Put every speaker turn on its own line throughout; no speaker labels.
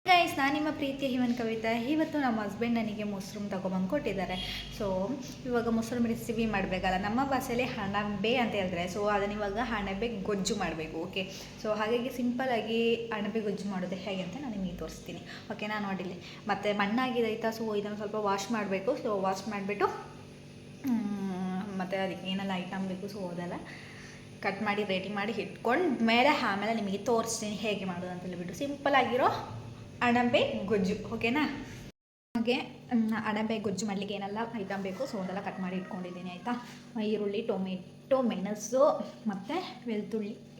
Guys, ನಾನು ನಿಮ್ಮ ಪ್ರೀತಿಯ ಹಿಮನ್ ಕವಿತಾ. ಇವತ್ತು ನಮ್ಮ ಹಸ್ಬೆಂಡ್ ನನಗೆ ಮೊಸರು ತಗೊಬಂದು ಕೊಟ್ಟಿದ್ದಾರೆ. ಸೊ ಇವಾಗ ಮೊಸರು ರೆಸಿಪಿ ಮಾಡಬೇಕಲ್ಲ, ನಮ್ಮ ಭಾಷೆಯಲ್ಲಿ ಹಣಬೆ ಅಂತ ಹೇಳಿದ್ರೆ, ಸೊ ಅದನ್ನ ಇವಾಗ ಹಣಬೆ ಗೊಜ್ಜು ಮಾಡಬೇಕು. ಓಕೆ, ಸೊ ಹಾಗಾಗಿ ಸಿಂಪಲ್ಲಾಗಿ ಹಣಬೆ ಗೊಜ್ಜು ಮಾಡೋದು ಹೇಗೆ ಅಂತ ನಾನು ನಿಮಗೆ ತೋರಿಸ್ತೀನಿ. ಓಕೆನಾ, ನೋಡಿಲಿ. ಮತ್ತು ಮಣ್ಣಾಗಿದೆ ಆಯಿತಾ. ಸೊ ಇದನ್ನು ಸ್ವಲ್ಪ ವಾಶ್ ಮಾಡಬೇಕು. ಸೊ ವಾಶ್ ಮಾಡಿಬಿಟ್ಟು ಮತ್ತು ಅದಕ್ಕೆ ಏನೆಲ್ಲ ಐಟಮ್ ಬೇಕು, ಸೊ ಅದೆಲ್ಲ ಕಟ್ ಮಾಡಿ ರೆಡಿ ಮಾಡಿ ಇಟ್ಕೊಂಡು ಮೇಲೆ ಆಮೇಲೆ ನಿಮಗೆ ತೋರಿಸ್ತೀನಿ ಹೇಗೆ ಮಾಡೋದು ಅಂತ ಹೇಳಿಬಿಟ್ಟು. ಸಿಂಪಲ್ಲಾಗಿರೋ ಅಣಬೆ ಗೊಜ್ಜು. ಓಕೆನಾ, ಹಾಗೆ ಅಣಬೆ ಗೊಜ್ಜು ಮಾಡಲಿಕ್ಕೆ ಏನೆಲ್ಲ ಐಟಮ್ ಬೇಕು, ಸೊ ಅದೆಲ್ಲ ಕಟ್ ಮಾಡಿ ಇಟ್ಕೊಂಡಿದ್ದೀನಿ ಆಯಿತಾ. ಈರುಳ್ಳಿ, ಟೊಮೆಟೊ, ಮೆಣಸು ಮತ್ತು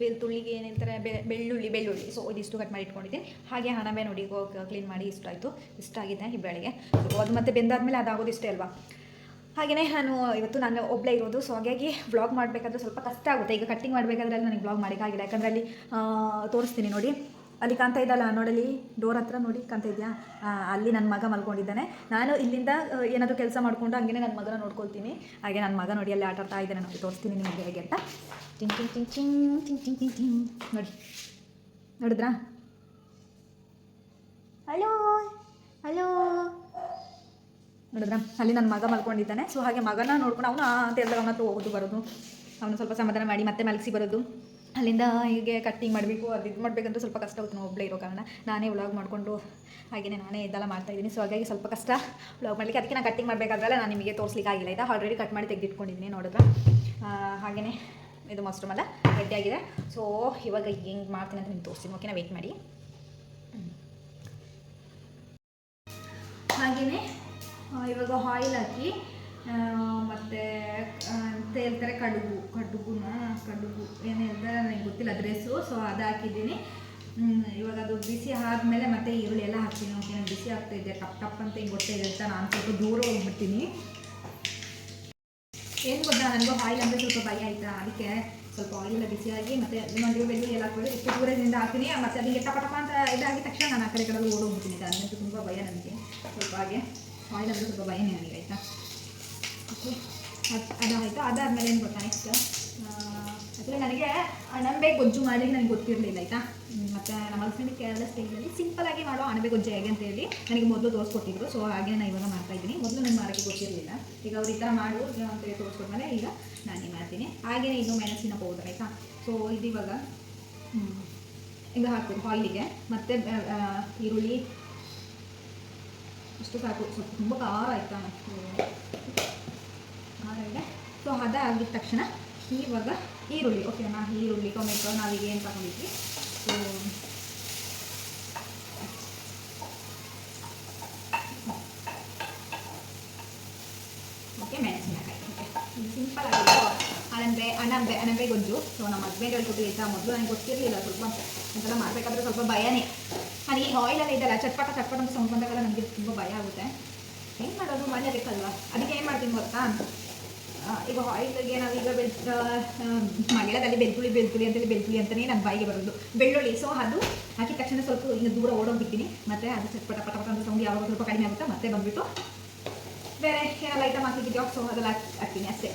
ಬೆಳ್ಳುಳ್ಳಿಗೆ ಏನು ಹೇಳ್ತಾರೆ, ಬೆಳ್ಳುಳ್ಳಿ. ಸೊ ಇದಿಷ್ಟು ಕಟ್ ಮಾಡಿ ಇಟ್ಕೊಂಡಿದ್ದೀನಿ. ಹಾಗೆ ಅಣಬೆ ನೋಡಿ ಕ್ಲೀನ್ ಮಾಡಿ ಇಷ್ಟ ಆಯಿತು. ಇಷ್ಟ ಆಗಿದೆ ಈ ಬೆಳೆಗೆ. ಸೊ ಅದು ಮತ್ತೆ ಬೆಂದಾದ್ಮೇಲೆ ಅದಾಗೋದು ಇಷ್ಟೇ ಅಲ್ವಾ. ಹಾಗೆಯೇ ಇವತ್ತು ನಾನು ಒಬ್ಬಳೇ ಇರೋದು. ಸೊ ಹಾಗಾಗಿ ವ್ಲಾಗ್ ಮಾಡಬೇಕಾದ್ರೆ ಸ್ವಲ್ಪ ಕಷ್ಟ ಆಗುತ್ತೆ. ಈಗ ಕಟ್ಟಿಂಗ್ ಮಾಡಬೇಕಾದ್ರೆ ನನಗೆ ವ್ಲಾಗ್ ಮಾಡೋಕ್ಕಾಗಿಲ್ಲ, ಯಾಕಂದರೆ ಅಲ್ಲಿ ತೋರಿಸ್ತೀನಿ ನೋಡಿ, ಅಲ್ಲಿ ಕಾಣ್ತಾ ಇದ್ದಲ್ಲ ನೋಡಲಿ, ಡೋರ್ ಹತ್ರ ನೋಡಿ ಕಾಣ್ತಾ ಇದೆಯಾ, ಅಲ್ಲಿ ನನ್ನ ಮಗ ಮಲ್ಕೊಂಡಿದ್ದಾನೆ. ನಾನು ಇಲ್ಲಿಂದ ಏನಾದರೂ ಕೆಲಸ ಮಾಡಿಕೊಂಡು ಹಂಗೆ ನನ್ನ ಮಗನ ನೋಡ್ಕೊಳ್ತೀನಿ. ಹಾಗೆ ನನ್ನ ಮಗ ನೋಡಿ ಅಲ್ಲಿ ಆಟ ಆಡ್ತಾ ಇದ್ದಾನೆ. ನೋಡಿ ತೋರಿಸ್ತೀನಿ ನಿಮಗೆ ಹೇಗೆ ಅಂತ. ಟಿಂಗ್ ಟಿಂಗ್ ಟಿಂಗ್ ಟಿಂಗ್ ಟಿಂಗ್ ಟಿಂಗ್ ಟಿಂಗ್ ನೋಡಿ, ನೋಡಿದ್ರಾ? ಹಲೋ ಹಲೋ, ನೋಡಿದ್ರಾ? ಅಲ್ಲಿ ನನ್ನ ಮಗ ಮಲ್ಕೊಂಡಿದ್ದಾನೆ. ಸೊ ಹಾಗೆ ಮಗನ ನೋಡ್ಕೊಂಡು ಅವನು ಅಂತ ಹೇಳಿದಾಗ ಅವನ ಹತ್ರ ಹೋಗೋದು ಬರೋದು, ಅವನು ಸ್ವಲ್ಪ ಸಮಾಧಾನ ಮಾಡಿ ಮತ್ತೆ ಮಲಗಿಸಿ ಬರೋದು. ಅಲ್ಲಿಂದ ಹೀಗೆ ಕಟ್ಟಿಂಗ್ ಮಾಡಬೇಕು, ಅದು ಇದು ಮಾಡಬೇಕಂದ್ರೆ ಸ್ವಲ್ಪ ಕಷ್ಟ ಆಗುತ್ತೆ. ನಾವು ಒಬ್ಬಳೇ ಇರೋ ಕಾರಣ ನಾನೇ ವ್ಲಾಗ್ ಮಾಡಿಕೊಂಡು ಹಾಗೆಯೇ ನಾನೇ ಇದೆಲ್ಲ ಮಾಡ್ತಾಯಿದ್ದೀನಿ. ಸೊ ಹಾಗಾಗಿ ಸ್ವಲ್ಪ ಕಷ್ಟ ವ್ಲಾಗ್ ಮಾಡಲಿಕ್ಕೆ. ಅದಕ್ಕೆ ನಾನು ಕಟ್ಟಿಂಗ್ ಮಾಡಬೇಕಾದ್ರಲ್ಲ ನಾನು ನಿಮಗೆ ತೋರಿಸ್ಲಿಕ್ಕೆ ಆಗಿಲ್ಲ ಆಯಿತಾ. ಆಲ್ರೆಡಿ ಕಟ್ ಮಾಡಿ ತೆಗೆದಿಟ್ಕೊಂಡಿದ್ದೀನಿ ನೋಡಿದ್ರೆ. ಹಾಗೆಯೇ ಇದು ಮೊಸರು ಮಲ್ಲ ರೆಡಿಯಾಗಿದೆ. ಸೊ ಇವಾಗ ಹೆಂಗೆ ಮಾಡ್ತೀನಿ ಅಂತ ನಿಮ್ಗೆ ತೋರಿಸ್ತೀನಿ. ಓಕೆನಾ, ವೆಯ್ಟ್ ಮಾಡಿ. ಹಾಗೆಯೇ ಇವಾಗ ಆಯಿಲ್ ಹಾಕಿ ಮತ್ತು ಅಂತ ಹೇಳ್ತಾರೆ ಕಡುಗು ಏನು ಹೇಳ್ತಾರೆ ನನಗೆ ಗೊತ್ತಿಲ್ಲ ಅಡ್ರೆಸ್ಸು. ಸೊ ಅದು ಹಾಕಿದ್ದೀನಿ. ಇವಾಗ ಅದು ಬಿಸಿ ಆದಮೇಲೆ ಮತ್ತೆ ಈರುಳ್ಳಿ ಎಲ್ಲ ಹಾಕ್ತೀನಿ. ಓಕೆ, ನಾನು ಬಿಸಿ ಆಗ್ತಾಯಿದ್ದೆ, ಟಪ್ ಅಂತ ಹಿಂಗೆ ಗೊತ್ತಾಯಿದೆ ಅಂತ ನಾನು ಸ್ವಲ್ಪ ದೂರ ಹೋಗ್ಬಿಡ್ತೀನಿ. ಏನು ಗೊತ್ತಾ, ನನಗೂ ಆಯಿಲ್ ಅಂದರೆ ಸ್ವಲ್ಪ ಭಯ ಆಯಿತಾ. ಅದಕ್ಕೆ ಸ್ವಲ್ಪ ಆಯಿಲೆಲ್ಲ ಬಿಸಿಯಾಗಿ ಮತ್ತು ಇನ್ನೊಂದು ಬೆಳ್ಳುಳ್ಳಿ ಎಲ್ಲ ಹಾಕ್ಬೋದು. ಎಷ್ಟು ದೂರದಿಂದ ಹಾಕ್ತೀನಿ. ಮತ್ತು ಅದಕ್ಕೆ ಟಪ ಅಂತ ಇದಾಗಿದ ತಕ್ಷಣ ನಾನು ಆ ಕಡೆ ಓಡೋಗ್ಬಿಡ್ತೀನಿ. ಅದಂತೂ ತುಂಬ ಭಯ ನನಗೆ. ಸ್ವಲ್ಪ ಹಾಗೆ ಆಯಿಲ್ ಅಂದರೆ ಸ್ವಲ್ಪ ಭಯನೇ ನನಗೆ ಆಯಿತಾ. ಓಕೆ, ಅದಾಯಿತು. ಅದಾದಮೇಲೆ ಏನು ಗೊತ್ತಾ, ನೆಕ್ಸ್ಟ್ ಅದರಲ್ಲಿ ನನಗೆ ಅಣಬೆ ಗೊಜ್ಜು ಮಾಡಲಿಕ್ಕೆ ನನಗೆ ಗೊತ್ತಿರಲಿಲ್ಲ ಆಯಿತಾ. ಮತ್ತು ನಮ್ಮ ಹಸ್ಬೆಂಡ್ ಕೇರಳ ಸ್ಟೈಲಲ್ಲಿ ಸಿಂಪಲಾಗಿ ಮಾಡೋ ಅಣಬೆ ಗೊಜ್ಜು ಹೇಗೆ ಅಂತೇಳಿ ನನಗೆ ಮೊದಲು ತೋರಿಸ್ಕೊಟ್ಟಿದ್ರು. ಸೊ ಹಾಗೆ ನಾನು ಇವಾಗ ಮಾಡ್ತಾಯಿದ್ದೀನಿ. ಮೊದಲು ನನಗೆ ಮಾಡೋಕ್ಕೆ ಗೊತ್ತಿರಲಿಲ್ಲ. ಈಗ ಅವ್ರು ಈ ಥರ ಮಾಡು ಅಂತೇಳಿ ತೋರಿಸ್ಕೊಟ್ಮೇಲೆ ಈಗ ನಾನೇ ಮಾಡ್ತೀನಿ. ಹಾಗೆಯೇ ಇದು ಮೆಣಸಿನ ಪೌಡರ್ ಆಯಿತಾ. ಸೊ ಇದು ಇವಾಗ ಈಗ ಹಾಕ್ಬೇಕು ಆಯಿಲಿಗೆ. ಮತ್ತು ಈರುಳ್ಳಿ ಅಷ್ಟು ಸಾಕು. ಸ್ವಲ್ಪ ತುಂಬ ಖಾರ ಆಯಿತಾ, ಖಾರ ಇದೆ. ಸೊ ಅದಾಗಿದ ತಕ್ಷಣ ಇವಾಗ ಈರುಳ್ಳಿ. ಓಕೆನಾ, ಈರುಳ್ಳಿ, ಟೊಮೆಟೊ ನಾವೀಗ ಏನು ತಗೊಂಡಿದ್ವಿ. ಸೊ ಓಕೆ, ಮೆಣಸಿನಕಾಯಿ. ಓಕೆ, ಸಿಂಪಲ್ ಆಗಿತ್ತು ಅಣಬೆ ಗೊಜ್ಜು. ಸೊ ನಮ್ಮ ಹಸ್ಬೆಂಡ್ ಹೇಳ್ಕೊಟ್ಟಿದ್ದ. ಮೊದಲು ನನಗೆ ಗೊತ್ತಿರಲಿಲ್ಲ. ಸ್ವಲ್ಪ ಒಂಥರ ಮಾಡಬೇಕಾದ್ರೆ ಸ್ವಲ್ಪ ಭಯನೇ. ನನಗೆ ಆಯಿಲೆಲ್ಲ ಇದೆಲ್ಲ ಚಟ್ಪಟ ಅಂತ ಸೌಂಡ್ ಬಂದಾಗೆಲ್ಲ ನನಗೆ ತುಂಬ ಭಯ ಆಗುತ್ತೆ. ಹೆಂಗೆ ಮಾಡೋದು, ಮಾಡಲೇಬೇಕಲ್ವ. ಅದಕ್ಕೆ ಏನು ಮಾಡ್ತೀನಿ ಗೊತ್ತಾ, ಈಗ ಆಯಿಲ್ಗೆ ನಾವೀಗ ಮಳೆಗಾಲದಲ್ಲಿ ಬೆಳ್ಳುಳ್ಳಿ ಅಂತಲೇ ನನ್ನ ಬಾಯಿಗೆ ಬರೋದು, ಬೆಳ್ಳುಳ್ಳಿ. ಸೊ ಅದು ಹಾಕಿದ ತಕ್ಷಣ ಸ್ವಲ್ಪ ಈಗ ದೂರ ಓಡೋಗ್ಬಿಡ್ತೀನಿ. ಮತ್ತು ಅದು ಚಟ್ಪಟ ಅಂತ ಸೌಂಡ್ ಯಾವಾಗ ಸ್ವಲ್ಪ ಕಡಿಮೆ ಆಗುತ್ತೆ. ಮತ್ತೆ ಬಂದುಬಿಟ್ಟು ಬೇರೆ ಏನೆಲ್ಲ ಐಟಮ್ ಹಾಕಿದ್ಯೋ ಸೊ ಅದೆಲ್ಲ ಹಾಕ್ತೀನಿ ಅಷ್ಟೇ.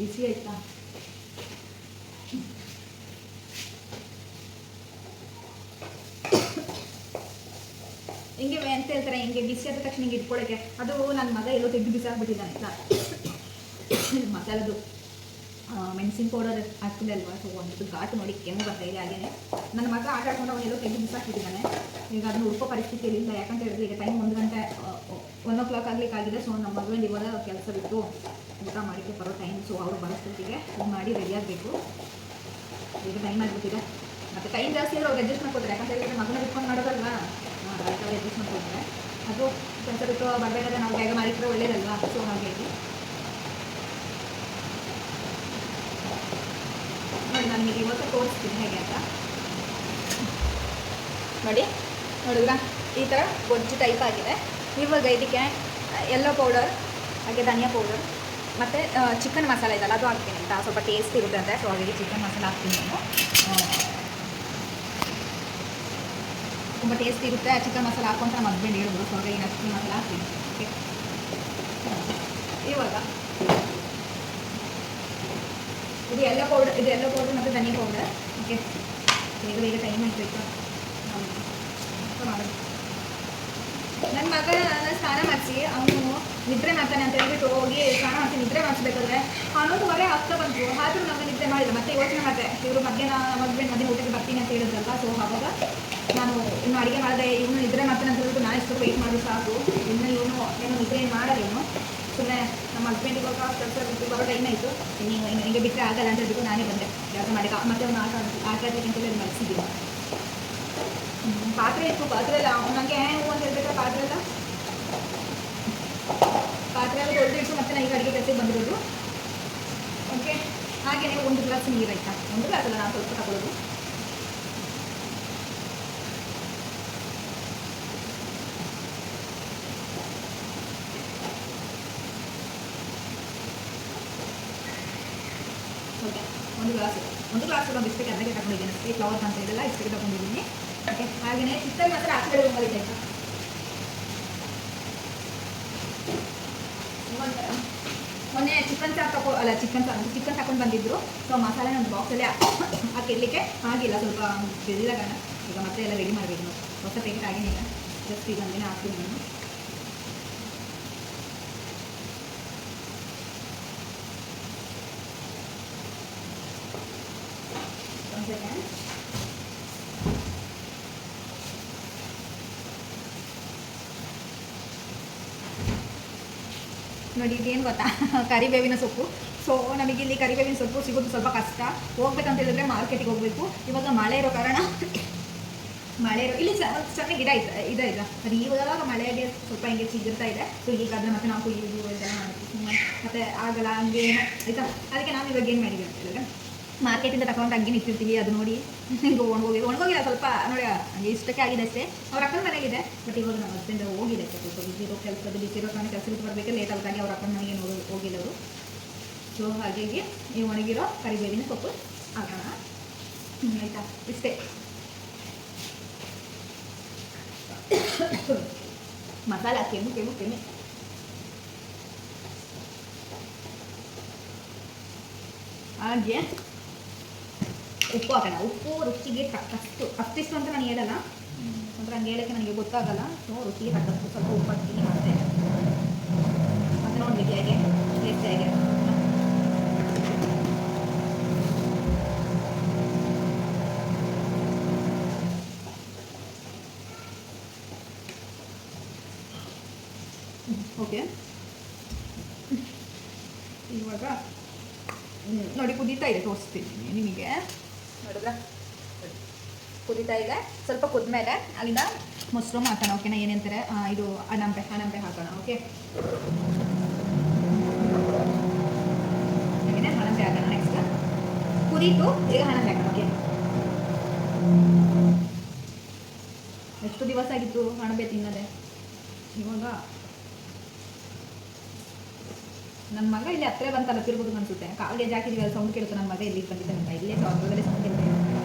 ಬಿಸಿ ಆಯ್ತಾ, ಹಿಂಗೆ ಅಂತ ಹೇಳ್ತಾರೆ, ಹಿಂಗೆ ಬಿಸಿ ಆದ ತಕ್ಷಣ ಹಿಂಗೆ ಇಟ್ಕೊಳ್ಳೋಕ್ಕೆ. ಅದು ನನ್ನ ಮಗ ಎಲ್ಲೋ ತೆಗೆದು ಬಿಸಿ ಆಗಿಬಿಟ್ಟಿದ್ದಾನೆ ಆಯಿತಾ. ಮಸಾಲದು ಮೆಣಸಿನ ಪೌಡರ್ ಹಾಕ್ತಿದೆ ಅಲ್ವಾ. ಸೊ ಒಂದು ಘಾಟು ನೋಡಿ ಕೆಮ್ಮು ಬರ್ತಾ ಇದೆ. ಹಾಗೆಯೇ ನನ್ನ ಮಗ ಆಟ ಆಡ್ಕೊಂಡು ಅವನು ಎಲ್ಲೋ ತೆಗೆದು ಬಿಸಾಕಿಟ್ಟಿದ್ದಾನೆ. ಈಗ ಅದನ್ನು ಉಳ್ಕೋ ಪರಿಸ್ಥಿತಿ ಇಲ್ಲ. ಯಾಕಂತ ಹೇಳಿದ್ರೆ ಈಗ ಟೈಮ್ 1 ಗಂಟೆ 1 o'clock ಆಗಲಿಕ್ಕಾಗಿದೆ. ಸೊ ನಮ್ಮ ಮಗನಿಗೆ ಇವಾಗ ಕೆಲಸ ಬಿಟ್ಟು ಊಟ ಮಾಡಿಕ್ಕೆ ಬರೋ ಟೈಮ್. ಸೊ ಅವ್ರು ಬರೋಷ್ಟೊತ್ತಿಗೆ ಇದು ಮಾಡಿ ರೆಡಿ ಆಗಬೇಕು. ಈಗ ಟೈಮ್ ಆಗಿಬಿಟ್ಟಿದೆ. ಮತ್ತು ಟೈಮ್ ಜಾಸ್ತಿ ಇದ್ರೆ ಅವ್ರು ಅಡ್ಜಸ್ಟ್ ಮಾಡ್ಕೊತಾರೆ. ಯಾಕಂತ ಹೇಳಿದ್ರೆ ಮಗನ ಬಿಟ್ಕೊಂಡು ಮಾಡೋದಲ್ವಾ, ಅದಕ್ಕೆ ಅಡ್ಜಸ್ಟ್ ಮಾಡ್ಕೊಳ್ತಾರೆ. ಅದು ಕೆಲಸ ಬಿಟ್ಟು ಬರಬೇಕಾದ್ರೆ ನಾವು ಬೇಗ ಮಾಡಿದ್ರೆ ಒಳ್ಳೇದಲ್ವಾ. ಸೊ ಹಾಗಾಗಿ ನೋಡಿ, ನಾನು ನಿಮಗೆ ಇವತ್ತು ತೋರಿಸ್ತೀನಿ ಹೇಗೆ ಅಂತ. ನೋಡಿದ್ರಾ, ಈ ಥರ ಗೊಜ್ಜು ಟೈಪ್ ಆಗಿದೆ. ಇವಾಗ ಇದಕ್ಕೆ ಎಲ್ಲೋ ಪೌಡರ್, ಹಾಗೆ ಧನಿಯಾ ಪೌಡರ್ ಮತ್ತು ಚಿಕನ್ ಮಸಾಲೆ ಇದೆಲ್ಲ ಅದು ಹಾಕ್ತೀನಿ ಅಂತ. ಸ್ವಲ್ಪ ಟೇಸ್ಟ್ ಇರುತ್ತೆ ಅಂತ. ಸೊ ಹಾಗಾಗಿ ಚಿಕನ್ ಮಸಾಲೆ ಹಾಕ್ತೀನಿ ನಾನು. ತುಂಬ ಟೇಸ್ಟ್ ಇರುತ್ತೆ ಚಿಕನ್ ಮಸಾಲೆ ಹಾಕೊಂತ ನಮ್ಮ ಹಸ್ಬೆಂಡ್ ಹೇಳಿದ್ರು. ಸೊ ಹಾಗಾಗಿ ನಾನು ಚಿಕನ್ ಮಸಾಲೆ ಹಾಕ್ತೀನಿ. ಓಕೆ, ಇವಾಗ ಇದು ಎಲ್ಲೋ ಪೌಡರ್ ಮತ್ತು ಧನಿಯಾ ಪೌಡರ್. ಓಕೆ, ಮಾಡಿಸಿ ಅವನು ನಿದ್ರೆ ಮಾಡ್ತಾನೆ ಅಂತ ಹೇಳ್ಬಿಟ್ಟು ಹೋಗಿ ಸ್ನಾನ ಮಾಡಿಸಿ ನಿದ್ರೆ ಮಾಡಿಸ್ಬೇಕಾದ್ರೆ 11:30 ಆಗ್ತಾ ಬಂತು. ಆದರೂ ನಮಗೆ ನಿದ್ರೆ ಮಾಡಿಲ್ಲ. ಮತ್ತೆ ಯೋಚನೆ ಮಾಡಿದೆ, ಇವರು ಮಧ್ಯಾಹ್ನ ಊಟಕ್ಕೆ ಬರ್ತೀನಿ ಅಂತ ಹೇಳಿದ್ರಲ್ವ. ಸೊ ಆವಾಗ ನಾನು ಇನ್ನು ಅಡುಗೆ ಮಾಡಿದೆ, ಇವನು ನಿದ್ರೆ ಮಾಡ್ತಾನೆ ಅಂತ ಹೇಳ್ಬಿಟ್ಟು ನಾನು ಎಷ್ಟು ವೆಯ್ಟ್ ಮಾಡಿ ಸಾಕು. ಇನ್ನು ಇವನು ಏನು ನಿದ್ರೆ ಏನು ಮಾಡೋದೇನು, ಸುಮ್ಮನೆ ನಮ್ಮ ಹಸ್ಬೆಂಡಿಗೆ ಹೋಗೋ ಕೆಲಸ ಬಿಟ್ಟು ಬರೋ ಟೈಮ್ ಆಯಿತು. ನೀವು ಹಿಂಗೆ ಬಿಟ್ಟರೆ ಆಗಲ್ಲ ಅಂತ ಹೇಳ್ಬಿಟ್ಟು ನಾನೇ ಬಂದೆ ಕೆಲಸ ಮಾಡಿ. ಮತ್ತೆ ಅವನು ಆಟ ಅಂತೇಳಿ ಮಲಗಿಸಿದ್ದೀನಿ. ಪಾತ್ರೆ ಇತ್ತು, ಪಾತ್ರೆ ಎಲ್ಲ ನನಗೆ ಅಂತ ಹೇಳ್ಬೇಕಾ ಪಾತ್ರೆ ಎಲ್ಲ ತೊಳೆದಿಟ್ಟು ಮತ್ತೆ ನಾನು ಈಗ ಅಡುಗೆ ಕೆಲಸಕ್ಕೆ ಬಂದಿರೋದು. ಓಕೆ, ಹಾಗೆಯೇ 1 ಗ್ಲಾಸ್ ನೀರು ಆಯಿತಾ, 1 ಗ್ಲಾಸ್ ಅಲ್ಲ, ನಾನು ಸ್ವಲ್ಪ ತಗೊಳ್ಳೋದು. ಓಕೆ, 1 ಗ್ಲಾಸ್ ಬಿಸ್ಕೆಟ್ ಅದಕ್ಕೆ ತಗೊಂಡಿದ್ದೀನಿ ಅಷ್ಟೇ. ಫ್ಲವರ್ಸ್ ಅಂತ ಇದೆಲ್ಲ ಇಷ್ಟಕ್ಕೆ ತಗೊಂಡಿದ್ದೀನಿ. ಓಕೆ, ಹಾಗೆಯೇ ಚಿಕನ್ ಮಾತ್ರ ಆ ಕಡೆ ಹೋಗಲಿದೆ ಆಯಿತಾ. ಮೊನ್ನೆ ಚಿಕನ್ ತಗೊಂಡು ಬಂದಿದ್ರು. ಸೊ ಮಸಾಲೆ ನನ್ನ ಬಾಕ್ಸಲ್ಲಿ ಹಾಕಿಡ್ಲಿಕ್ಕೆ ಆಗಿಲ್ಲ, ಸ್ವಲ್ಪ ಬೆಳಿಲ್ಲ. ಈಗ ಮತ್ತೆ ಎಲ್ಲ ರೆಡಿ ಮಾಡಬೇಕು. ನಾವು ಹೊಸ ಪ್ಯಾಕೆಟ್ ಆಗೇನಿಲ್ಲ, ಜಸ್ಟ್ ಈಗ ಒಂದಿನ ಹಾಕ್ತೀನಿ ನಾನು. ಒಂದು ಸೆಕೆಂಡ್. ನೋಡಿ, ಇದೇನು ಗೊತ್ತಾ, ಕರಿಬೇವಿನ ಸೊಪ್ಪು. ಸೊ ನಮಗಿಲ್ಲಿ ಕರಿಬೇವಿನ ಸೊಪ್ಪು ಸಿಗೋದು ಸ್ವಲ್ಪ ಕಷ್ಟ. ಹೋಗ್ಬೇಕಂತ ಹೇಳಿದ್ರೆ ಮಾರ್ಕೆಟಿಗೆ ಹೋಗಬೇಕು. ಇವಾಗ ಮಳೆ ಇರೋ ಕಾರಣ ಇಲ್ಲಿ ಒಂದು ಸಣ್ಣ ಗಿಡ ಇದೆ ಅದು ಇವಾಗ ಮಳೆಗೆ ಸ್ವಲ್ಪ ಹಿಂಗೆ ಚಿಗುರ್ತಾ ಇದೆ. ಸೊ ಈಗಾದರೆ ಮತ್ತೆ ನಾವು ಕುಯ್ಯೋದು ಇದೆಲ್ಲ ಮಾಡ್ತೀವಿ, ಮತ್ತೆ ಆಗಲ್ಲ ಹಂಗೆ ಆಯಿತಾ. ಅದಕ್ಕೆ ನಾವು ಇವಾಗ ಏನು ಮಾಡಿದ್ದೀವಿ ಅಂತ ಹೇಳಿದ್ರೆ, ಮಾರ್ಕೆಟಿಂದ ತಗೊಂಡು ಹಂಗೆ ನಿಂತಿರ್ತೀವಿ. ಅದು ನೋಡಿ ಹಿಂಗೆ ಒಣಗೋಗಿಲ್ಲ ಸ್ವಲ್ಪ ನೋಡಿ, ಹಂಗೆ ಇಷ್ಟಕ್ಕೆ ಆಗಿದೆ ಅಷ್ಟೇ. ಅವ್ರ ಅಕ್ಕನ ಮನೆಗಿದೆ. ಬಟ್ ಇವಾಗ ನಮ್ಮ ಹಸ್ಬೆಂಡ್ ಹೋಗಿದೆ ಸ್ವಲ್ಪ ಬಿಸಿರೋ ಬಿಸಿರೋ ಕಾರಣ ಕೆಲಸ ಬಿಟ್ಟು ಬರಬೇಕು, ಲೇಟ್ ಆಗಿ ಅವ್ರ ಅಕ್ಕನ ಮನೆಗೆ ಹೋಗಿಲ್ಲ ಅವರು. ಸೊ ಹಾಗಾಗಿ ಈ ಒಣಗಿರೋ ಕರಿಬೇವಿನ ಸೊಪ್ಪು ಹಾಕೋಣ ಆಯಿತಾ. ಇಷ್ಟೇ, ಮಸಾಲೆ ಕೆಮ್ಮು ಹಾಗೆ ಉಪ್ಪು ಹಾಕೋಣ. ಉಪ್ಪು ರುಚಿಗೆ ಅಷ್ಟಿಷ್ಟು ಅಂತ ನಾನು ಹೇಳಲ್ಲ, ಅಂದರೆ ಹಂಗೆ ಹೇಳೋಕ್ಕೆ ನನಗೆ ಗೊತ್ತಾಗಲ್ಲ. ಸೊ ರುಚಿಗೆ ತಕ್ಕಷ್ಟು ಸ್ವಲ್ಪ ಉಪ್ಪು ಹಾಕ್ತೀನಿ. ಮತ್ತೆ ನೋಡಬೇಕು ಹೇಗೆ ಟೇಸ್ಟ್ ಹೇಗೆ. ಓಕೆ, ಇವಾಗ ನೋಡಿ ಕುದೀತಾ ಇದೆ, ತೋರಿಸ್ತೀನಿ ನಿಮಗೆ. ನೋಡಿದ್ರ ಕುದೀತಾ ಇದೆ. ಸ್ವಲ್ಪ ಕುದ್ಮೇಲೆ ಅಲ್ಲಿಂದ ಮೊಸರು ಹಾಕೋಣ. ಓಕೆನಾ, ಏನಂತಾರೆ ಇದು ಅಣಂಬೆ ಹಾಕೋಣ. ಓಕೆ, ಅಣಂಬೆ ಹಾಕೋಣ. ನೆಕ್ಸ್ಟ್ ಕುದೀತು, ಈಗ ಅಣಂಬೆ ಹಾಕೋಣ. ಓಕೆ, ಎಷ್ಟು ದಿವಸ ಆಗಿತ್ತು ಅಣಬೆ ತಿನ್ನದೆ. ಇವಾಗ ನನ್ನ ಮಗ ಇಲ್ಲಿ ಹತ್ತಿರ ಬಂತಲ್ಲ, ತಿರ್ಬೋದು ಅನ್ಸುತ್ತೆ. ಕಾಲಿಗೆ ಜಾಕಿದೀವಿ, ಅಲ್ಲಿ ಸೌಂಡ್ ಕೇಳುತ್ತೆ. ನನ್ನ ಮಗ ಇಲ್ಲಿಗೆ ಬಂದಿದ್ದಾನೆ ಅಂತ, ಇಲ್ಲೇ ಹೊರಗಡೆ ಸೌಂಡ್ ಕೇಳ್ತಾ ಇದೆ,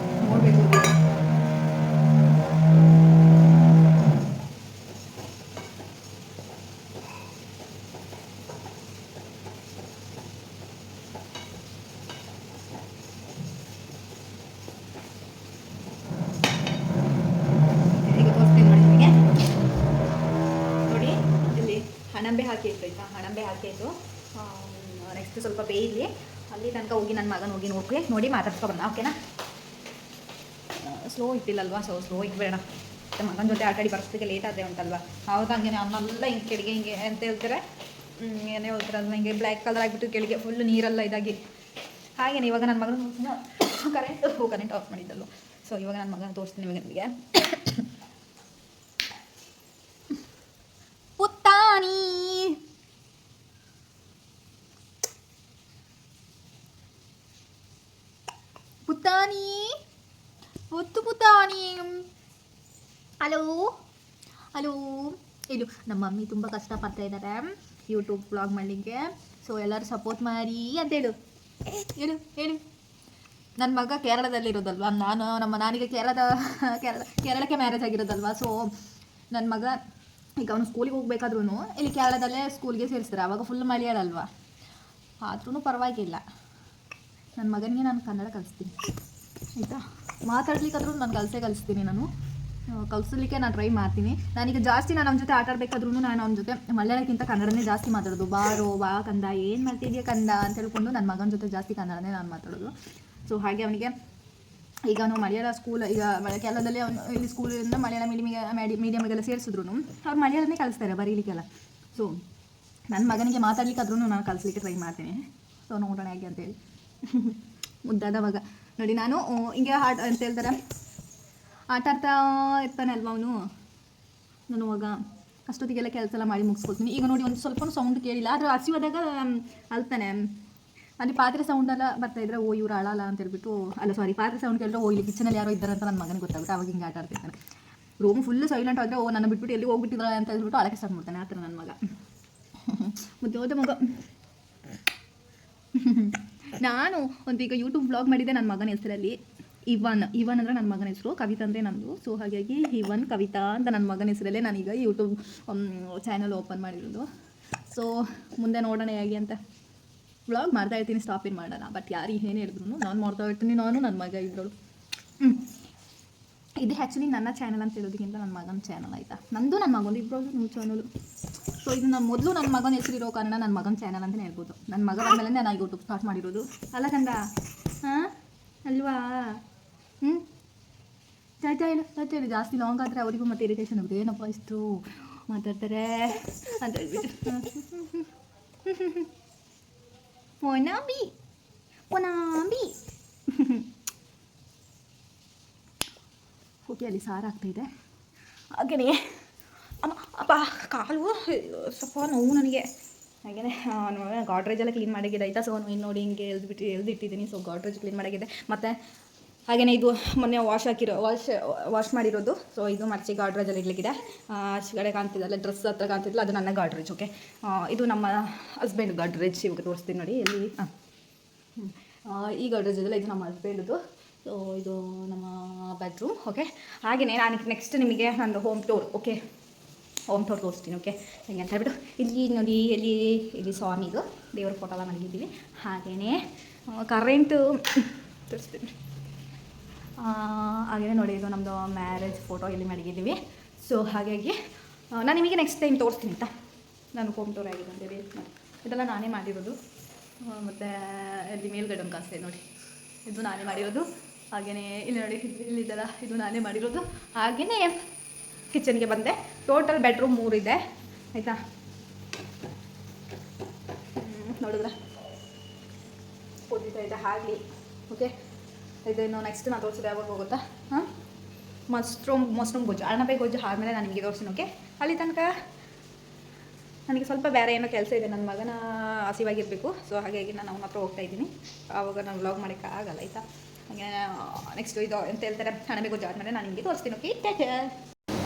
ನೋಡಬೇಕು. ಈಗ ತೋರಿಸ್ತೀನಿ ನೋಡಿ ನಿಮಗೆ. ನೋಡಿ, ಇಲ್ಲಿ ಅಣಂಬೆ ಹಾಕಿತ್ತು ಆಯಿತಾ, ಅಣಂಬೆ ಹಾಕಿದ್ದು. ನೆಕ್ಸ್ಟ್ ಸ್ವಲ್ಪ ಬೇಯಲಿ, ಅಲ್ಲಿ ತನಕ ಹೋಗಿ ನನ್ನ ಮಗನ ಹೋಗಿ ನೋಡಿ ಮಾತಾಡ್ಸ್ಕೊಬರೋಣ. ಓಕೆನಾ, ಸ್ಲೋ ಇಟ್ಟಿಲ್ಲಲ್ವಾ, ಸೊ ಸ್ಲೋ ಇಟ್ಬೇಡ. ಮತ್ತು ಮಗನ ಜೊತೆ ಆಟಾಡಿ ಬರ್ಸೋದಕ್ಕೆ ಲೇಟ್ ಆದರೆ ಉಂಟಲ್ವಾ, ಹೌದು. ಹಂಗೆ ಅನ್ನೆಲ್ಲ ಹಿಂಗೆ ಕೆಳಗೆ ಹಿಂಗೆ ಅಂತ ಹೇಳ್ತಾರೆ, ಏನೇ ಹೇಳ್ತಾರಲ್ವ, ಹಿಂಗೆ ಬ್ಲ್ಯಾಕ್ ಕಲರ್ ಆಗಿಬಿಟ್ಟು ಕೆಳಗೆ ಫುಲ್ ನೀರೆಲ್ಲ ಇದಾಗಿ. ಹಾಗೇನೆ ಇವಾಗ ನನ್ನ ಮಗನ ಕರೆಂಟ್ ಆಫ್ ಮಾಡಿದ್ದಲ್ವ. ಸೊ ಇವಾಗ ನನ್ನ ಮಗನ ತೋರಿಸ್ತೀನಿ ನಿಮಗೆ. ಪುತ್ತಾನಿ ಪುತ್ತಾನಿ ಪುತ್ತಾನಿ. ಹಲೋ ಇದು ನಮ್ಮ ಮಮ್ಮಿ ತುಂಬ ಕಷ್ಟಪಡ್ತಾ ಇದ್ದಾರೆ ಯೂಟ್ಯೂಬ್ ವ್ಲಾಗ್ ಮಾಡಲಿಕ್ಕೆ. ಸೊ ಎಲ್ಲರೂ ಸಪೋರ್ಟ್ ಮಾಡಿ ಅಂತ ಹೇಳು. ನನ್ನ ಮಗ ಕೇರಳದಲ್ಲಿರೋದಲ್ವ, ನಾನೀಗ ಕೇರಳಕ್ಕೆ ಮ್ಯಾರೇಜ್ ಆಗಿರೋದಲ್ವ. ಸೊ ನನ್ನ ಮಗ ಈಗ ಅವನು ಸ್ಕೂಲಿಗೆ ಹೋಗ್ಬೇಕಾದ್ರೂ ಇಲ್ಲಿ ಕೇರಳದಲ್ಲೇ ಸ್ಕೂಲ್ಗೆ ಸೇರಿಸ್ತಾರೆ. ಆವಾಗ ಫುಲ್ ಮಲಯಾಳಲ್ವ, ಆದ್ರೂ ಪರವಾಗಿಲ್ಲ. ನನ್ನ ಮಗನಿಗೆ ನಾನು ಕನ್ನಡ ಕಲಿಸ್ತೀನಿ ಆಯಿತಾ. ಮಾತಾಡ್ಲಿಕ್ಕಾದ್ರೂ ನಾನು ಕಲಿಸ್ತೀನಿ ನಾನು. ಕಲಿಸಲಿಕ್ಕೆ ನಾನು ಟ್ರೈ ಮಾಡ್ತೀನಿ. ನಾನೀಗ ಜಾಸ್ತಿ ನಾನು ಅವನ ಜೊತೆ ಆಟ ಆಡಬೇಕಾದ್ರೂ ನಾನು ಅವನ ಜೊತೆ ಮಲಯಾಳಕ್ಕಿಂತ ಕನ್ನಡನೇ ಜಾಸ್ತಿ ಮಾತಾಡೋದು. ಬಾರೋ ಬಾ ಕಂದ, ಏನು ಮಾಡ್ತಿದ್ಯಾ ಕಂದ ಅಂತ ಹೇಳ್ಕೊಂಡು ನನ್ನ ಮಗನ ಜೊತೆ ಜಾಸ್ತಿ ಕನ್ನಡನೇ ನಾನು ಮಾತಾಡೋದು. ಸೊ ಹಾಗೆ ಅವನಿಗೆ ಈಗ ನಾವು ಮಲಯಾಳ ಸ್ಕೂಲ್, ಈಗ ಕೇರಳದಲ್ಲಿ ಅವನು ಇಲ್ಲಿ ಸ್ಕೂಲಿಂದ ಮಲಯಾಳ ಮೀಡಿಯಮಿಗೆಲ್ಲ ಸೇರಿಸಿದ್ರು ಅವ್ರು ಮಲಯಾಳನೇ ಕಲಿಸ್ತಾರೆ ಬರೀಲಿಕ್ಕೆಲ್ಲ. ಸೊ ನನ್ನ ಮಗನಿಗೆ ಮಾತಾಡ್ಲಿಕ್ಕಾದ್ರೂ ನಾನು ಕಲಿಸ್ಲಿಕ್ಕೆ ಟ್ರೈ ಮಾಡ್ತೀನಿ. ಸೊ ನೋಡೋಣ ಹೇಗೆ ಅಂತೇಳಿ. ಮುದ್ದಾದ ಮಗ ನೋಡಿ. ನಾನು ಹಿಂಗೆ ಅಂತ ಹೇಳ್ತಾರೆ ಆಟ ಆಡ್ತಾ ಇರ್ತಾನೆ ಅಲ್ವ ಅವನು, ನಾನು ಅವಾಗ ಅಷ್ಟೊತ್ತಿಗೆಲ್ಲ ಕೆಲಸ ಎಲ್ಲ ಮಾಡಿ ಮುಗಿಸ್ಕೊಳ್ತೀನಿ. ಈಗ ನೋಡಿ ಒಂದು ಸ್ವಲ್ಪ ಸೌಂಡ್ ಕೇಳಿಲ್ಲ, ಆದರೆ ಹಸಿವಾದಾಗ ಅಳ್ತಾನೆ. ಅಲ್ಲಿ ಪಾತ್ರೆ ಸೌಂಡೆಲ್ಲ ಬರ್ತಾಯಿದ್ರೆ ಓ ಇವ್ರು ಅಳಲ್ಲ ಅಂತ ಹೇಳ್ಬಿಟ್ಟು, ಅಲ್ಲ ಸಾರಿ ಪಾತ್ರೆ ಸೌಂಡ್ ಕೇಳಿದ್ರೆ ಓ ಇಲ್ಲಿ ಕಿಚನಲ್ಲಿ ಯಾರೋ ಇದ್ದಾರೆ ಅಂತ ನನ್ನ ಮಗನಿಗೆ ಗೊತ್ತಾಗುತ್ತೆ. ಅವಾಗ ಹಿಂಗೆ ಆಟ ಆಡ್ತಿರ್ತಾನೆ. ರೂಮ್ ಫುಲ್ಲು ಸೈಲೆಂಟ್ ಆದರೆ ಓ ನನ್ನ ಬಿಟ್ಬಿಟ್ಟು ಎಲ್ಲಿ ಹೋಗ್ಬಿಟ್ಟಿದ್ರೆ ಅಂತ ಹೇಳ್ಬಿಟ್ಟು ಅಳಕ್ಕೆ ಸ್ಟಾರ್ಟ್ ಮಾಡ್ತಾನೆ. ಆ ಥರ ನನ್ನ ಮಗ ಮುದ್ದೋದ ಮಗ. ನಾನು ಒಂದು ಈಗ ಯೂಟ್ಯೂಬ್ ಬ್ಲಾಗ್ ಮಾಡಿದ್ದೆ ನನ್ನ ಮಗನ ಹೆಸರಲ್ಲಿ. ಇವನ್ ಅಂದರೆ ನನ್ನ ಮಗನ ಹೆಸರು, ಕವಿತಾ ಅಂದರೆ ನಮ್ಮದು. ಸೊ ಹಾಗಾಗಿ ಇವನ್ ಕವಿತಾ ಅಂತ ನನ್ನ ಮಗನ ಹೆಸರಲ್ಲೇ ನಾನೀಗ ಯೂಟ್ಯೂಬ್ ಚಾನಲ್ ಓಪನ್ ಮಾಡಿರೋದು. ಸೊ ಮುಂದೆ ನೋಡೋಣ ಹೇಗೆ ಅಂತ. ವ್ಲಾಗ್ ಮಾಡ್ತಾ ಇರ್ತೀನಿ, ಸ್ಟಾಪ್ ಏನು ಮಾಡೋಣ. ಬಟ್ ಯಾರು ಏನು ಹೇಳಿದ್ರು ನಾನು ಮಾಡ್ತಾ ಇರ್ತೀನಿ, ನಾನು ನನ್ನ ಮಗ ಇಬ್ಬರು. ಇದು ಆ್ಯಕ್ಚುಲಿ ನನ್ನ ಚಾನಲ್ ಅಂತ ಹೇಳೋದಕ್ಕಿಂತ ನನ್ನ ಮಗನ ಚಾನಲ್ ಆಯಿತಾ. ನಂದು ನನ್ನ ಮಗಂದು ಇಬ್ಬರು ನಿಮ್ಮ ಚಾನಲು. ಸೊ ಇದು ನಾನು ಮೊದಲು ನನ್ನ ಮಗನ ಹೆಸರಿರೋ ಕಾರಣ ನನ್ನ ಮಗನ ಚಾನಲ್ ಅಂತಲೇ ಹೇಳ್ಬೋದು. ನನ್ನ ಮಗ ಆದಮೇಲೆ ನಾನು ಯೂಟ್ಯೂಬ್ ಸ್ಟಾರ್ಟ್ ಮಾಡಿರೋದು. ಅಲ್ಲ ಕಂದ, ಹಾಂ ಅಲ್ವಾ? ಹೇಳಿ ಜಾಸ್ತಿ ಲಾಂಗ್ ಆದರೆ ಅವರಿಗೂ ಮತ್ತೆ ಇರಿಟೇಷನ್ ಆಗುತ್ತೆ. ಏನಪ್ಪ ಇಷ್ಟು ಮಾತಾಡ್ತಾರೆ ಅಂತ ಹೇಳ್ಬಿಟ್ಟು. ಪೊನಾಂಬಿ ಓಕೆ, ಅಲ್ಲಿ ಸಾರಾಗ್ತಾಯಿದೆ. ಹಾಗೆಯೇ ಅಪ್ಪ ಕಾಲು ಸ್ವಲ್ಪ ನೋವು ನನಗೆ. ಹಾಗೆಯೇ ಗಾಡ್ರೇಜ್ ಎಲ್ಲ ಕ್ಲೀನ್ ಮಾಡಿಗಿದೆ ಆಯಿತಾ. ಸೊ ಇನ್ನು ನೋಡಿ ಹಿಂಗೆ ಎಳ್ದಿಟ್ಟಿದ್ದೀನಿ. ಸೊ ಗಾಡ್ರೇಜ್ ಕ್ಲೀನ್ ಮಾಡಿಗಿದೆ. ಮತ್ತು ಹಾಗೆಯೇ ಇದು ಮೊನ್ನೆ ವಾಶ್ ಮಾಡಿರೋದು. ಸೊ ಇದು ಮರ್ಚಿ ಗಾಡ್ರೇಜಲ್ಲಿ ಇಡ್ಲಿಕ್ಕಿದೆ. ಕಡೆ ಕಾಣ್ತಿದ್ದಲ್ಲ ಡ್ರೆಸ್ ಹತ್ರ ಕಾಣ್ತಿದ್ದಲ್ಲ, ಅದು ನನ್ನ ಗಾಡ್ರೇಜ್. ಓಕೆ, ಇದು ನಮ್ಮ ಹಸ್ಬೆಂಡ್ ಗಾಡ್ರೇಜ್. ಇವಾಗ ತೋರಿಸ್ತೀನಿ ನೋಡಿ ಎಲ್ಲಿ. ಈ ಗಾಡ್ರೇಜ್ ಇದೆಲ್ಲ ಇದು ನಮ್ಮ ಹಸ್ಬೆಂಡ್ದು. ಸೊ ಇದು ನಮ್ಮ ಬೆಡ್ರೂಮ್. ಓಕೆ, ಹಾಗೆಯೇ ನಾನು ನೆಕ್ಸ್ಟ್ ನಿಮಗೆ ನಂದು home tour, okay, home tour ತೋರಿಸ್ತೀನಿ. ಓಕೆ, ಹೇಗೆ ಅಂತ ಹೇಳ್ಬಿಟ್ಟು ಇಲ್ಲಿ ನೋಡಿ, ಇಲ್ಲಿ ಸ್ವಾಮಿದು ದೇವ್ರ ಫೋಟೋ ಎಲ್ಲ ಮಲಗಿದ್ದೀವಿ. ಹಾಗೆಯೇ ಕರೆಂಟು ತೋರಿಸ್ತೀನಿ. ಹಾಗೆಯೇ ನೋಡಿ, ಇದು ನಮ್ಮದು ಮ್ಯಾರೇಜ್ ಫೋಟೋ ಇಲ್ಲಿ ಮಡಗಿದ್ದೀವಿ. ಸೊ ಹಾಗಾಗಿ ನಾನು ನಿಮಗೆ ನೆಕ್ಸ್ಟ್ ಟೈಮ್ ತೋರಿಸ್ತೀನಿ ಅಂತ. ನಾನು ಹೋಮ್ ಟೂರ್ ಆಗಿದೆ ಅಂತ ವೇಟ್ ಮಾಡಿ. ಇದೆಲ್ಲ ನಾನೇ ಮಾಡಿರೋದು. ಮತ್ತು ಇಲ್ಲಿ ಮೇಲ್ಗಡೆ ಒಂದು ಕಾಣಿಸ್ತಾ ನೋಡಿ, ಇದು ನಾನೇ ಮಾಡಿರೋದು. ಹಾಗೆಯೇ ಇಲ್ಲಿ ನೋಡಿ, ಇಲ್ಲಿದ್ದಲ್ಲ ಇದು ನಾನೇ ಮಾಡಿರೋದು. ಹಾಗೆಯೇ ಕಿಚನ್ಗೆ ಬಂದೆ. ಟೋಟಲ್ ಬೆಡ್ರೂಮ್ 3 ಇದೆ ಆಯಿತಾ. ನೋಡಿದ್ರೆ ಓದಿತಾ ಇದೆ ಹಾಗೆ. ಓಕೆ, ಇದನ್ನು ನೆಕ್ಸ್ಟ್ ನಾನು ತೋರಿಸಿದೆ ಯಾವಾಗ ಹೋಗುತ್ತಾ. ಮಶ್ರೂಮ್ ಗೊಜ್ಜು, ಅಣಬೆ ಗೊಜ್ಜು ಆದಮೇಲೆ ನಾನು ನಿಮಗೆ ತೋರಿಸ್ತೀನಿ. ಓಕೆ, ಅಲ್ಲಿ ತನಕ ನನಗೆ ಸ್ವಲ್ಪ ಬೇರೆ ಏನೋ ಕೆಲಸ ಇದೆ. ನನ್ನ ಮಗನ ಹಸಿವಾಗಿರಬೇಕು. ಸೊ ಹಾಗಾಗಿ ನಾನು ಅವನ ಹತ್ರ ಹೋಗ್ತಾ ಇದ್ದೀನಿ. ಆವಾಗ ನಾನು ವ್ಲಾಗ್ ಮಾಡೋಕ್ಕಾಗಲ್ಲ ಆಯಿತಾ. ಹಾಗೆ ನೆಕ್ಸ್ಟ್ ಇದು ಅಂತ ಹೇಳ್ತಾರೆ, ಅಣಬೆ ಗೊಜ್ಜು ಆದಮೇಲೆ ನಾನು ನಿಮಗೆ ತೋರಿಸ್ತೀನಿ. ಓಕೆ,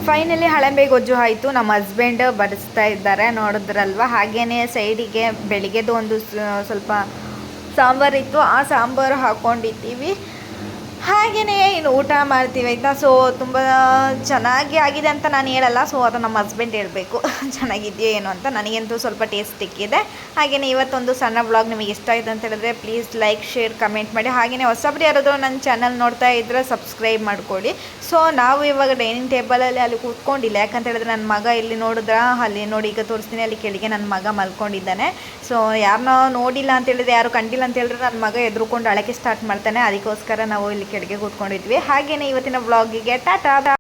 ಫೈನಲಿ ಅಣಬೆ ಗೊಜ್ಜು ಆಯಿತು. ನಮ್ಮ ಹಸ್ಬೆಂಡ್ ಬಡಿಸ್ತಾ ಇದ್ದಾರೆ, ನೋಡಿದ್ರಲ್ವ. ಹಾಗೆಯೇ ಸೈಡಿಗೆ ಬೆಳಿಗ್ಗೆದು ಒಂದು ಸ್ವಲ್ಪ ಸಾಂಬಾರಿತ್ತು, ಆ ಸಾಂಬಾರು ಹಾಕ್ಕೊಂಡಿದ್ದೀವಿ. ಹಾಗೆಯೇ ಇನ್ನು ಊಟ ಮಾಡ್ತೀವಿ ಆಯಿತಾ. ಸೊ ತುಂಬ ಚೆನ್ನಾಗಿ ಆಗಿದೆ ಅಂತ ನಾನು ಹೇಳಲ್ಲ. ಸೊ ಅದು ನಮ್ಮ ಹಸ್ಬೆಂಡ್ ಹೇಳಬೇಕು ಚೆನ್ನಾಗಿದೆಯೋ ಏನೋ ಅಂತ. ನನಗಂತೂ ಸ್ವಲ್ಪ ಟೇಸ್ಟ್ ಸಿಕ್ಕಿದೆ. ಹಾಗೆಯೇ ಇವತ್ತೊಂದು ಸಣ್ಣ ವ್ಲಾಗ್ ನಿಮಗೆ ಇಷ್ಟ ಆಯಿತು ಅಂತ ಹೇಳಿದ್ರೆ ಪ್ಲೀಸ್ ಲೈಕ್, ಶೇರ್, ಕಮೆಂಟ್ ಮಾಡಿ. ಹಾಗೆಯೇ ಹೊಸಬ್ರು ಯಾರಾದರೂ ನನ್ನ ಚಾನಲ್ ನೋಡ್ತಾ ಇದ್ದರೆ ಸಬ್ಸ್ಕ್ರೈಬ್ ಮಾಡ್ಕೊಳ್ಳಿ. ಸೊ ನಾವು ಇವಾಗ ಡೈನಿಂಗ್ ಟೇಬಲಲ್ಲಿ ಅಲ್ಲಿ ಕೂತ್ಕೊಂಡಿಲ್ಲ. ಯಾಕಂತ ಹೇಳಿದ್ರೆ ನನ್ನ ಮಗ ಇಲ್ಲಿ ನೋಡಿದ್ರೆ ಅಲ್ಲಿ ನೋಡಿ, ಈಗ ತೋರಿಸ್ತೀನಿ, ಅಲ್ಲಿ ಕೆಳಗೆ ನನ್ನ ಮಗ ಮಲ್ಕೊಂಡಿದ್ದಾನೆ. ಸೊ ಯಾರನ್ನೋ ನೋಡಿಲ್ಲ ಅಂತ ಹೇಳಿದ್ರೆ, ಯಾರು ಕಂಡಿಲ್ಲ ಅಂತ ಹೇಳಿದ್ರೆ ನನ್ನ ಮಗ ಎದ್ರುಕೊಂಡು ಅಳಕ್ಕೆ ಸ್ಟಾರ್ಟ್ ಮಾಡ್ತಾನೆ. ಅದಕ್ಕೋಸ್ಕರ ನಾವು ಇಲ್ಲಿ ಕೆಳಗೆ ಕೂತ್ಕೊಂಡಿದ್ವಿ. ಹಾಗೆಯೇ ಇವತ್ತಿನ ವ್ಲಾಗಿಗೆ ಟಾಟಾ.